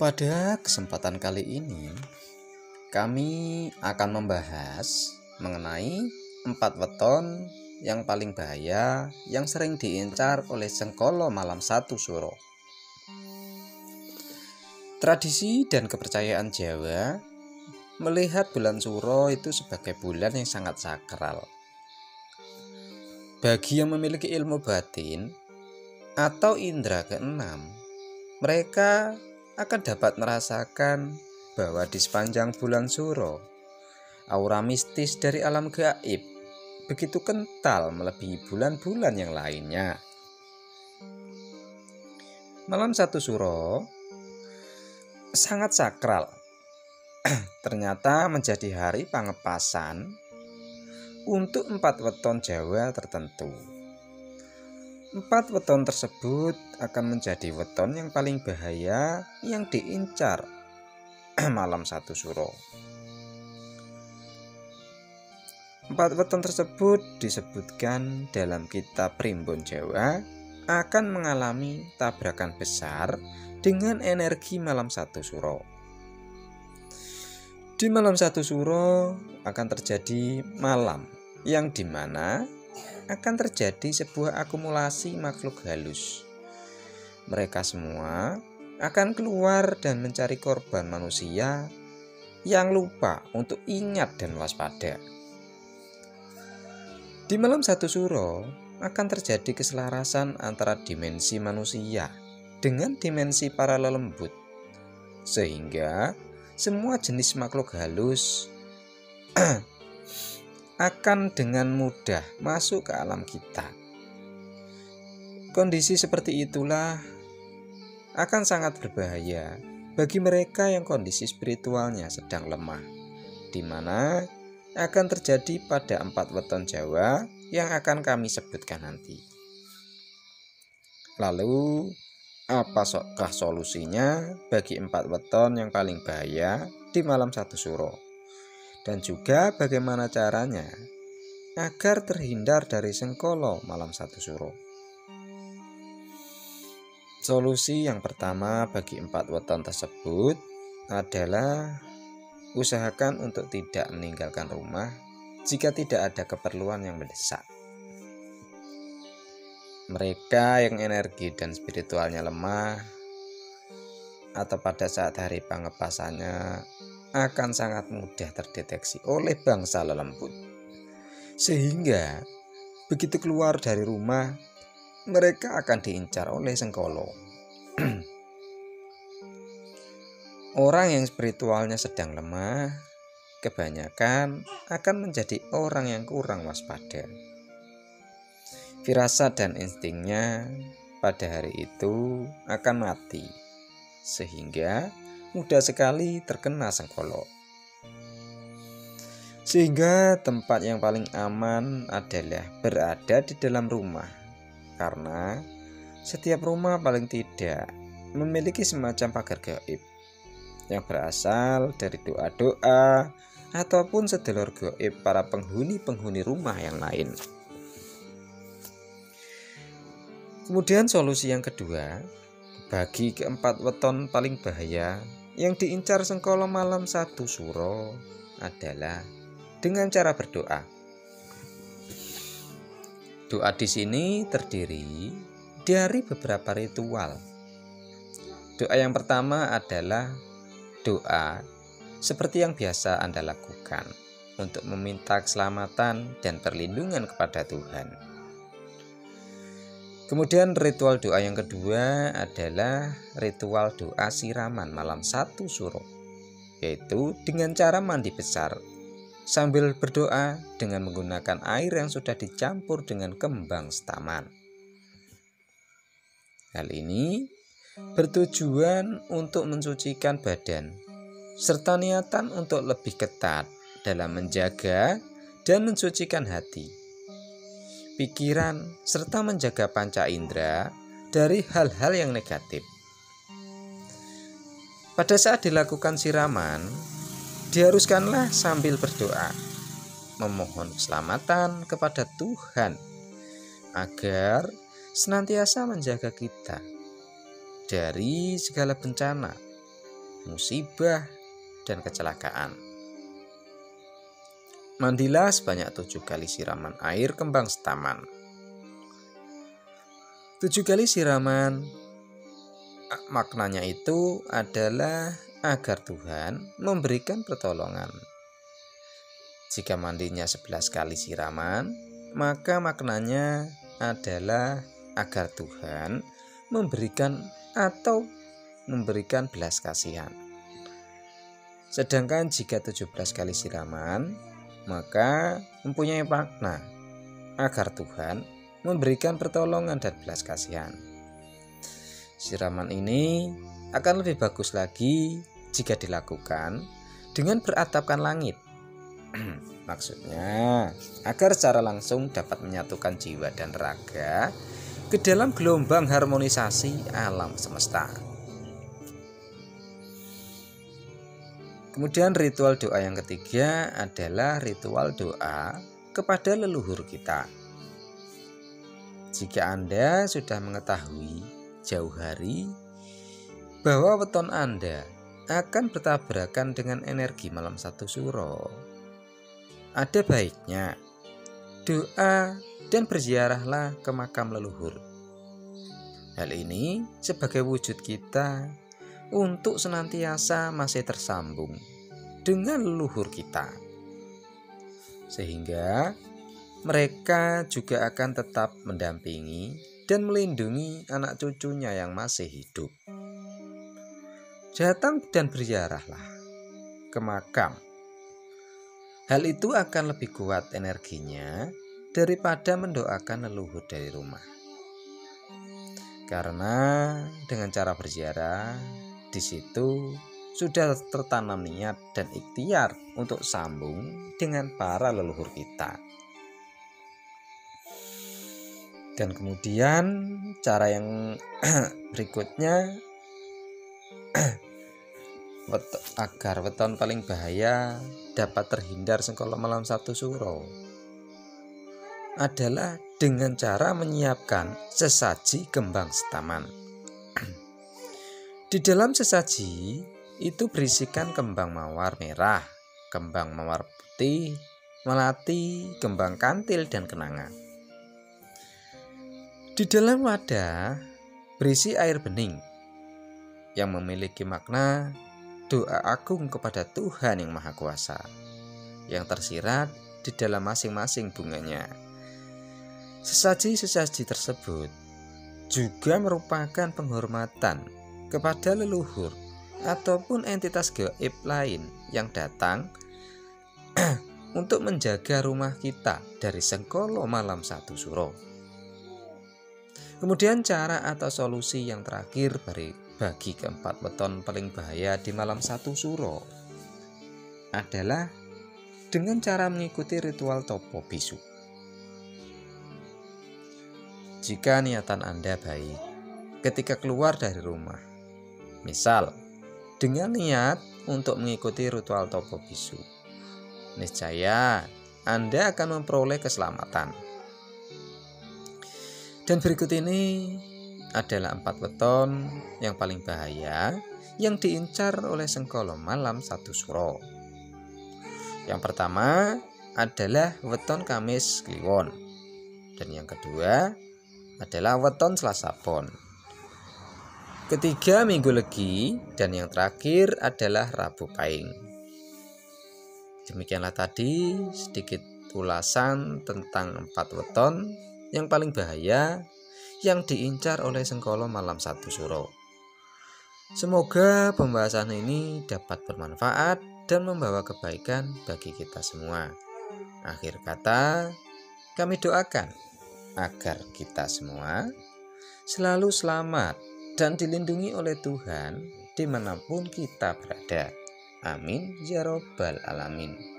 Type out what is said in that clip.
Pada kesempatan kali ini, kami akan membahas mengenai 4 weton yang paling bahaya yang sering diincar oleh Sengkolo malam 1 Suro. Tradisi dan kepercayaan Jawa melihat bulan Suro itu sebagai bulan yang sangat sakral. Bagi yang memiliki ilmu batin atau indera keenam, mereka akan dapat merasakan bahwa di sepanjang bulan Suro, aura mistis dari alam gaib begitu kental melebihi bulan-bulan yang lainnya. Malam 1 Suro sangat sakral. Ternyata menjadi hari pangepasan untuk 4 weton Jawa tertentu. 4 weton tersebut akan menjadi weton yang paling bahaya yang diincar malam 1 Suro. 4 weton tersebut disebutkan dalam kitab Primbon Jawa akan mengalami tabrakan besar dengan energi malam 1 Suro. Di malam 1 Suro akan terjadi malam yang dimana akan terjadi sebuah akumulasi makhluk halus. Mereka semua akan keluar dan mencari korban manusia yang lupa untuk ingat dan waspada. Di malam 1 Suro akan terjadi keselarasan antara dimensi manusia dengan dimensi para lelembut, sehingga semua jenis makhluk halus akan dengan mudah masuk ke alam kita. Kondisi seperti itulah akan sangat berbahaya bagi mereka yang kondisi spiritualnya sedang lemah, di mana akan terjadi pada 4 weton Jawa yang akan kami sebutkan nanti. Lalu, apakah solusinya bagi 4 weton yang paling bahaya di malam 1 Suro? Dan juga bagaimana caranya agar terhindar dari Sengkolo malam 1 Suro? Solusi yang pertama bagi 4 weton tersebut adalah usahakan untuk tidak meninggalkan rumah jika tidak ada keperluan yang mendesak. Mereka yang energi dan spiritualnya lemah atau pada saat hari pangepasannya akan sangat mudah terdeteksi oleh bangsa lelembut, sehingga begitu keluar dari rumah mereka akan diincar oleh Sengkolo. Orang yang spiritualnya sedang lemah kebanyakan akan menjadi orang yang kurang waspada. Firasat dan instingnya pada hari itu akan mati, sehingga mudah sekali terkena Sengkolo. Sehingga tempat yang paling aman adalah berada di dalam rumah, karena setiap rumah paling tidak memiliki semacam pagar gaib yang berasal dari doa-doa ataupun sedulur gaib para penghuni-penghuni rumah yang lain. Kemudian solusi yang kedua bagi keempat weton paling bahaya yang diincar Sengkolo malam 1 Suro adalah dengan cara berdoa. Doa di sini terdiri dari beberapa ritual. Doa yang pertama adalah doa seperti yang biasa Anda lakukan untuk meminta keselamatan dan perlindungan kepada Tuhan. Kemudian ritual doa yang kedua adalah ritual doa siraman malam 1 Suro, yaitu dengan cara mandi besar sambil berdoa dengan menggunakan air yang sudah dicampur dengan kembang setaman. Hal ini bertujuan untuk mensucikan badan serta niatan untuk lebih ketat dalam menjaga dan mensucikan hati, pikiran, serta menjaga panca indera dari hal-hal yang negatif. Pada saat dilakukan siraman, diharuskanlah sambil berdoa, memohon keselamatan kepada Tuhan agar senantiasa menjaga kita dari segala bencana musibah, dan kecelakaan. Mandilah sebanyak 7 kali siraman air kembang setaman. 7 kali siraman maknanya itu adalah agar Tuhan memberikan pertolongan. Jika mandinya 11 kali siraman, maka maknanya adalah agar Tuhan memberikan belas kasihan. Sedangkan jika 17 kali siraman, maka mempunyai makna agar Tuhan memberikan pertolongan dan belas kasihan. Siraman ini akan lebih bagus lagi jika dilakukan dengan beratapkan langit. Maksudnya agar secara langsung dapat menyatukan jiwa dan raga ke dalam gelombang harmonisasi alam semesta. Kemudian ritual doa yang ketiga adalah ritual doa kepada leluhur kita. Jika Anda sudah mengetahui jauh hari bahwa weton Anda akan bertabrakan dengan energi malam 1 suro, ada baiknya doa dan berziarahlah ke makam leluhur. Hal ini sebagai wujud kita untuk senantiasa masih tersambung dengan leluhur kita, sehingga mereka juga akan tetap mendampingi dan melindungi anak cucunya yang masih hidup. Datang dan berziarahlah ke makam. Hal itu akan lebih kuat energinya daripada mendoakan leluhur dari rumah. Karena dengan cara berziarah, di situ sudah tertanam niat dan ikhtiar untuk sambung dengan para leluhur kita. Dan kemudian cara yang berikutnya agar weton paling bahaya dapat terhindar sengkala malam 1 suro adalah dengan cara menyiapkan sesaji kembang setaman. Di dalam sesaji itu berisikan kembang mawar merah, kembang mawar putih, melati, kembang kantil, dan kenanga. Di dalam wadah berisi air bening yang memiliki makna doa agung kepada Tuhan yang Maha Kuasa yang tersirat di dalam masing-masing bunganya. Sesaji-sesaji tersebut juga merupakan penghormatan kepada leluhur ataupun entitas gaib lain yang datang untuk menjaga rumah kita dari sengkolo malam 1 suro. Kemudian cara atau solusi yang terakhir bagi keempat weton paling bahaya di malam 1 suro adalah dengan cara mengikuti ritual topo bisu. Jika niatan Anda baik ketika keluar dari rumah, misal dengan niat untuk mengikuti ritual topo bisu, niscaya Anda akan memperoleh keselamatan. Dan berikut ini adalah 4 weton yang paling bahaya yang diincar oleh sengkolo malam 1 suro. Yang pertama adalah weton Kamis Kliwon, dan yang kedua adalah weton Selasa Pon. Ketiga Minggu Legi, dan yang terakhir adalah Rabu Pahing. Demikianlah tadi sedikit ulasan tentang 4 weton yang paling bahaya yang diincar oleh sengkolo malam 1 suro. Semoga pembahasan ini dapat bermanfaat dan membawa kebaikan bagi kita semua. Akhir kata, kami doakan agar kita semua selalu selamat dan dilindungi oleh Tuhan dimanapun kita berada. Amin ya robbal alamin.